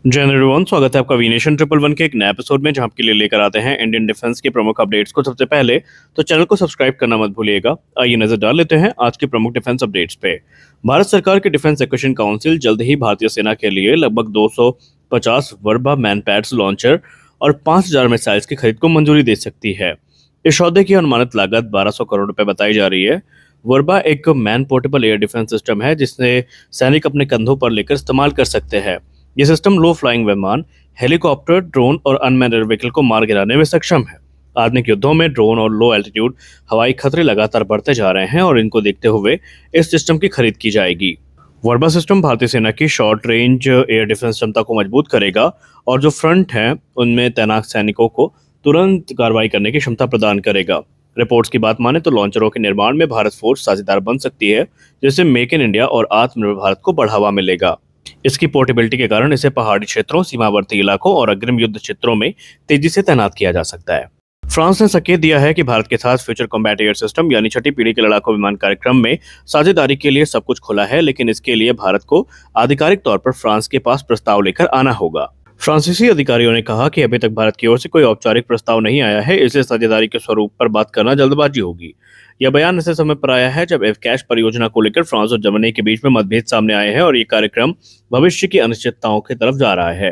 जय हिंद एवरीवन, स्वागत है आपका वीनेशन ट्रिपल वन के एक नए एपिसोड में, जहां आपके लिए लेकर आते हैं इंडियन डिफेंस के प्रमुख अपडेट्स को। सबसे पहले तो चैनल को सब्सक्राइब करना मत भूलिएगा। आइए नजर डाल लेते हैं आज के प्रमुख डिफेंस अपडेट्स पे। भारत सरकार के डिफेंस एक्विजिशन काउंसिल जल्द ही भारतीय सेना के लिए लगभग 250 वर्बा मैनपैड्स लॉन्चर और 5000 मिसाइल्स की खरीद को मंजूरी दे सकती है। इस सौदे की अनुमानित लागत 1200 करोड़ रुपए बताई जा रही है। वर्बा एक man portable air defence system है जिससे सैनिक अपने कंधों पर लेकर इस्तेमाल कर सकते हैं। ये सिस्टम लो फ्लाइंग विमान, हेलीकॉप्टर, ड्रोन और अनमैन्ड एयर व्हीकल को मार गिराने में सक्षम है। आधुनिक युद्धों में ड्रोन और लो एल्टीट्यूड हवाई खतरे लगातार बढ़ते जा रहे हैं और इनको देखते हुए इस सिस्टम की खरीद की जाएगी। वर्बा सिस्टम भारतीय सेना की शॉर्ट रेंज एयर डिफेंस क्षमता को मजबूत करेगा और जो फ्रंट हैं उनमें तैनात सैनिकों को तुरंत कार्रवाई करने की क्षमता प्रदान करेगा। रिपोर्ट्स की बात माने तो लॉन्चरों के निर्माण में भारत फोर्स साझेदार बन सकती है, जिससे मेक इन इंडिया और आत्मनिर्भर भारत को बढ़ावा मिलेगा। इसकी पोर्टेबिलिटी के कारण इसे पहाड़ी क्षेत्रों, सीमावर्ती इलाकों और अग्रिम युद्ध क्षेत्रों में तेजी से तैनात किया जा सकता है। फ्रांस ने संकेत दिया है कि भारत के साथ फ्यूचर कॉम्बैट एयर सिस्टम यानी छठी पीढ़ी के लड़ाकू विमान कार्यक्रम में साझेदारी के लिए सब कुछ खुला है, लेकिन इसके लिए भारत को आधिकारिक तौर पर फ्रांस के पास प्रस्ताव लेकर आना होगा। फ्रांसीसी अधिकारियों ने कहा कि अभी तक भारत की ओर से कोई औपचारिक प्रस्ताव नहीं आया है, इसलिए साझेदारी के स्वरूप पर बात करना जल्दबाजी होगी। यह बयान ऐसे समय पर आया है जब एवकैश परियोजना को लेकर फ्रांस और जर्मनी के बीच में मतभेद सामने आए हैं और ये कार्यक्रम भविष्य की अनिश्चितताओं की तरफ जा रहा है।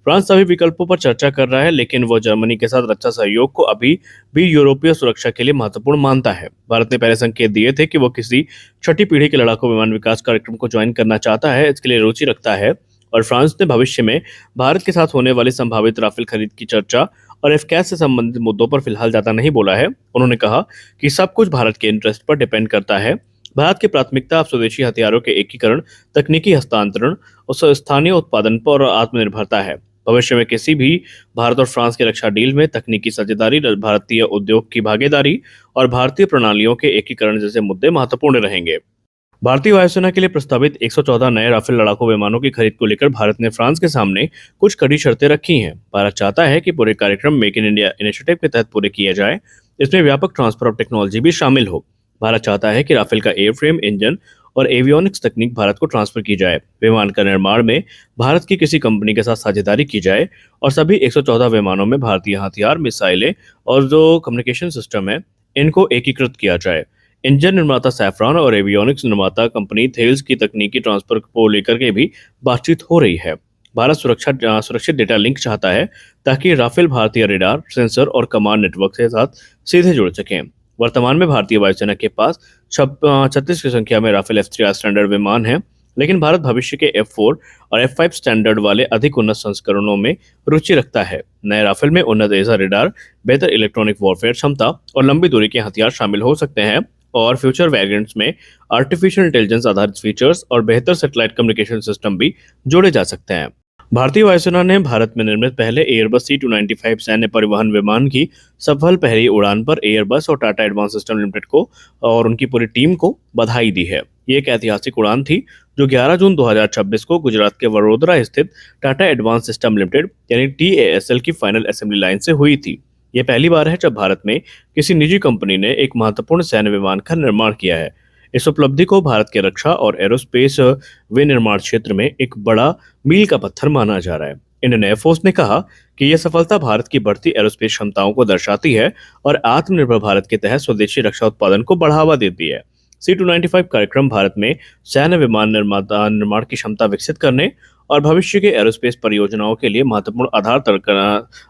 फ्रांस सभी विकल्पों पर चर्चा कर रहा है, लेकिन वो जर्मनी के साथ रक्षा सहयोग को अभी भी यूरोपीय सुरक्षा के लिए महत्वपूर्ण मानता है। भारत ने पहले संकेत दिए थे कि वो किसी छठी पीढ़ी के लड़ाकू विमान विकास कार्यक्रम को ज्वाइन करना चाहता है, इसके लिए रुचि रखता है। और फ्रांस ने भविष्य में भारत के साथ होने वाली संभावित राफेल खरीद की चर्चा और एफकैस से संबंधित मुद्दों पर फिलहाल ज्यादा नहीं बोला है। उन्होंने कहा कि सब कुछ भारत के इंटरेस्ट पर डिपेंड करता है। भारत की प्राथमिकता अब स्वदेशी हथियारों के एकीकरण, तकनीकी हस्तांतरण और स्थानीय उत्पादन पर आत्मनिर्भरता है। भविष्य में किसी भी भारत और फ्रांस की रक्षा डील में तकनीकी साझेदारी, भारतीय उद्योग की भागीदारी और भारतीय प्रणालियों के एकीकरण जैसे मुद्दे महत्वपूर्ण रहेंगे। भारतीय वायुसेना के लिए प्रस्तावित 114 नए राफेल लड़ाकू विमानों की खरीद को लेकर भारत ने फ्रांस के सामने कुछ कड़ी शर्तें रखी हैं। भारत चाहता है कि पूरे कार्यक्रम मेक इन इंडिया इनिशिएटिव के तहत पूरे किए जाए। इसमें व्यापक ट्रांसफर ऑफ टेक्नोलॉजी भी शामिल हो। भारत चाहता है कि राफेल का एयरफ्रेम, इंजन और एवियोनिक्स तकनीक भारत को ट्रांसफर की जाए। विमान का निर्माण में भारत की किसी कंपनी के साथ साझेदारी की जाए और सभी 114 विमानों में भारतीय हथियार, मिसाइलें और जो कम्युनिकेशन सिस्टम है इनको एकीकृत किया जाए। इंजन निर्माता सैफ्रॉन और एवियोनिक्स निर्माता कंपनी थेल्स की तकनीकी ट्रांसफर को लेकर के भी बातचीत हो रही है। भारत सुरक्षित डेटा लिंक चाहता है ताकि राफेल भारतीय रेडार, सेंसर और कमांड नेटवर्क के साथ सीधे जुड़ सकें। वर्तमान में भारतीय वायुसेना के पास 36 की संख्या में राफेल F3R स्टैंडर्ड विमान हैं, लेकिन भारत भविष्य के F4 और F5 स्टैंडर्ड वाले अधिक उन्नत संस्करणों में रुचि रखता है। नए राफेल में उन्नत लेजर रेडार, बेहतर इलेक्ट्रॉनिक वॉरफेयर क्षमता और लंबी दूरी के हथियार शामिल हो सकते हैं और फ्यूचर वेरिएंट्स में आर्टिफिशियल इंटेलिजेंस आधारित फीचर्स और बेहतर सैटेलाइट कम्युनिकेशन सिस्टम भी जोड़े जा सकते हैं। भारतीय वायुसेना ने भारत में निर्मित पहले एयरबस C295 सैन्य परिवहन विमान की सफल पहली उड़ान पर एयरबस और टाटा एडवांस सिस्टम लिमिटेड को और उनकी पूरी टीम को बधाई दी है। ये एक ऐतिहासिक उड़ान थी जो 11 जून 2026 को गुजरात के वडोदरा स्थित टाटा एडवांस सिस्टम लिमिटेड यानी TASL की फाइनल असेंबली लाइन से हुई थी। ये पहली बार है जब भारत में किसी निजी कंपनी ने एक महत्वपूर्ण सैन्य विमान का निर्माण किया है। इस उपलब्धि को भारत के रक्षा और एरोस्पेस विनिर्माण क्षेत्र में एक बड़ा मील का पत्थर माना जा रहा है। इंडियन एयरफोर्स ने कहा कि यह सफलता भारत की बढ़ती एरोस्पेस क्षमताओं को दर्शाती है और आत्मनिर्भर भारत के तहत स्वदेशी रक्षा उत्पादन को बढ़ावा देती है। C295 कार्यक्रम भारत में सैन्य विमान निर्माण की क्षमता विकसित करने और भविष्य के एरोस्पेस परियोजनाओं के लिए महत्वपूर्ण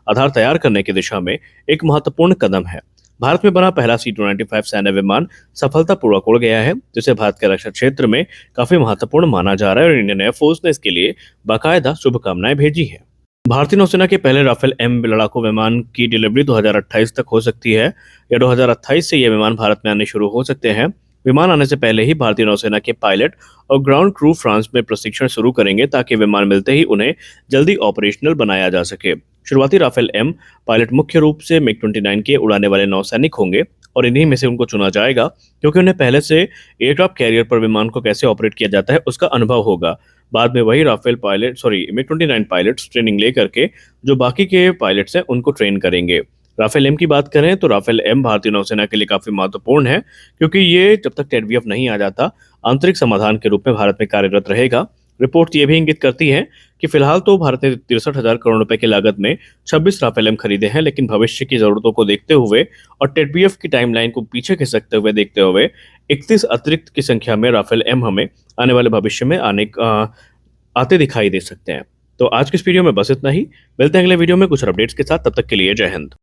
आधार तैयार करने की दिशा में एक महत्वपूर्ण कदम है। भारत में बना पहला C295 सैन्य विमान सफलतापूर्वक उड़ गया है, जिसे भारत के रक्षा क्षेत्र में काफी महत्वपूर्ण माना जा रहा है और इंडियन एयरफोर्स ने इसके लिए बाकायदा शुभकामनाएं भेजी है। भारतीय नौसेना के पहले राफेल M लड़ाकू विमान की डिलीवरी 2028 तक हो सकती है या 2028 से ये विमान भारत में आने शुरू हो सकते हैं। विमान आने से पहले ही भारतीय नौसेना के पायलट और ग्राउंड क्रू फ्रांस में प्रशिक्षण शुरू करेंगे ताकि विमान मिलते ही उन्हें जल्दी ऑपरेशनल बनाया जा सके। शुरुआती राफेल M पायलट मुख्य रूप से MiG-29 के उड़ाने वाले नौसैनिक होंगे और इन्हीं में से उनको चुना जाएगा क्योंकि उन्हें पहले से एयरक्राफ्ट कैरियर पर विमान को कैसे ऑपरेट किया जाता है उसका अनुभव होगा। बाद में वही MiG-29 पायलट्स ट्रेनिंग ले करके जो बाकी के पायलट्स हैं उनको ट्रेन करेंगे। राफेल M की बात करें तो राफेल M भारतीय नौसेना के लिए काफी महत्वपूर्ण है क्योंकि ये जब तक TEDVF नहीं आ जाता आंतरिक समाधान के रूप में भारत में कार्यरत रहेगा। रिपोर्ट ये भी इंगित करती है कि फिलहाल तो भारत ने 63,000 करोड़ रुपए की लागत में 26 राफेल एम खरीदे हैं, लेकिन भविष्य की जरूरतों को देखते हुए और टेडबीएफ की टाइमलाइन को पीछे खिसकते हुए देखते हुए 31 अतिरिक्त की संख्या में राफेल एम हमें आने वाले भविष्य में आते दिखाई दे सकते हैं। तो आज की इस वीडियो में बस इतना ही। मिलते हैं अगले वीडियो में कुछ अपडेट्स के साथ, तब तक के लिए जय हिंद।